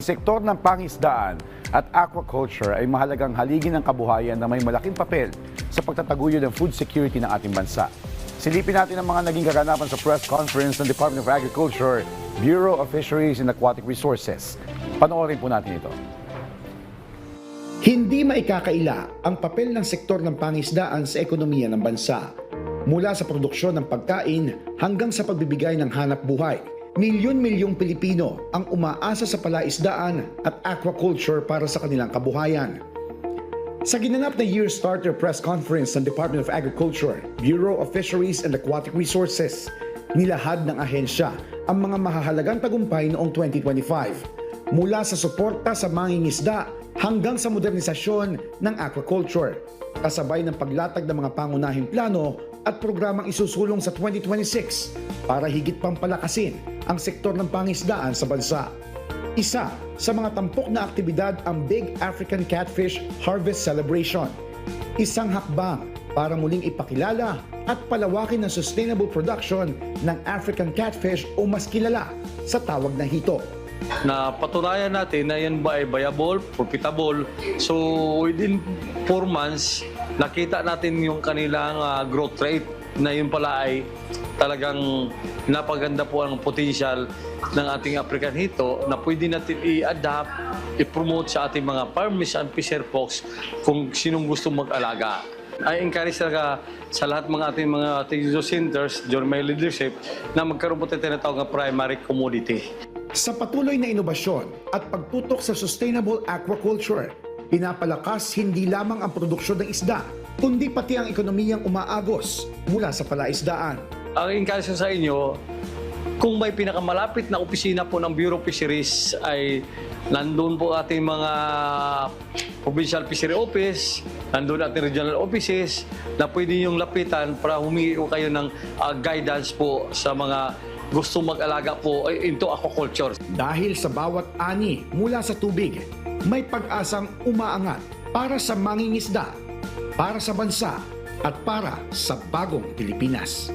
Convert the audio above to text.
sektor ng pangisdaan at aquaculture ay mahalagang haligi ng kabuhayan na may malaking papel sa pagtataguyod ng food security ng ating bansa. Silipin natin ang mga naging kaganapan sa press conference ng Department of Agriculture, Bureau of Fisheries and Aquatic Resources. Panoorin po natin ito. Hindi maikakaila ang papel ng sektor ng pangisdaan sa ekonomiya ng bansa. Mula sa produksyon ng pagkain hanggang sa pagbibigay ng hanap buhay, milyon-milyong Pilipino ang umaasa sa palaisdaan at aquaculture para sa kanilang kabuhayan. Sa ginanap na Year Starter Press Conference ng Department of Agriculture, Bureau of Fisheries and Aquatic Resources, nilahad ng ahensya ang mga mahahalagang tagumpay noong 2025, mula sa suporta sa mangingisda hanggang sa modernisasyon ng aquaculture, kasabay ng paglatag ng mga pangunahing plano at programang isusulong sa 2026 para higit pang palakasin ang sektor ng pangisdaan sa bansa. Isa sa mga tampok na aktibidad ang Big African Catfish Harvest Celebration, isang hakbang para muling ipakilala at palawakin ang sustainable production ng African catfish o mas kilala sa tawag na hito. Na patunayan natin na yan ba ay viable, profitable. So within 4 months, nakita natin yung kanilang growth rate na yun pala ay talagang napaganda po ang potential ng ating African hito na pwede natin i-adapt, i-promote sa ating mga farmers and fisher folks kung sinong gusto mag-alaga. I encourage talaga sa lahat mga ating mga technical centers during my leadership na magkaroon po tayo tinatawag na primary commodity. Sa patuloy na inobasyon at pagtutok sa sustainable aquaculture, pinapalakas hindi lamang ang produksyon ng isda, kundi pati ang ekonomiyang umaagos mula sa palaisdaan. Ang encourage sa inyo, kung may pinakamalapit na opisina po ng Bureau of Fisheries ay nandun po ating mga provincial fishery office, nandun ating regional offices na pwede yung lapitan para humingi ko kayo ng guidance po sa mga gusto mag-alaga po into aquaculture. Dahil sa bawat ani mula sa tubig, may pag-asang umaangat para sa mangingisda, para sa bansa at para sa bagong Pilipinas.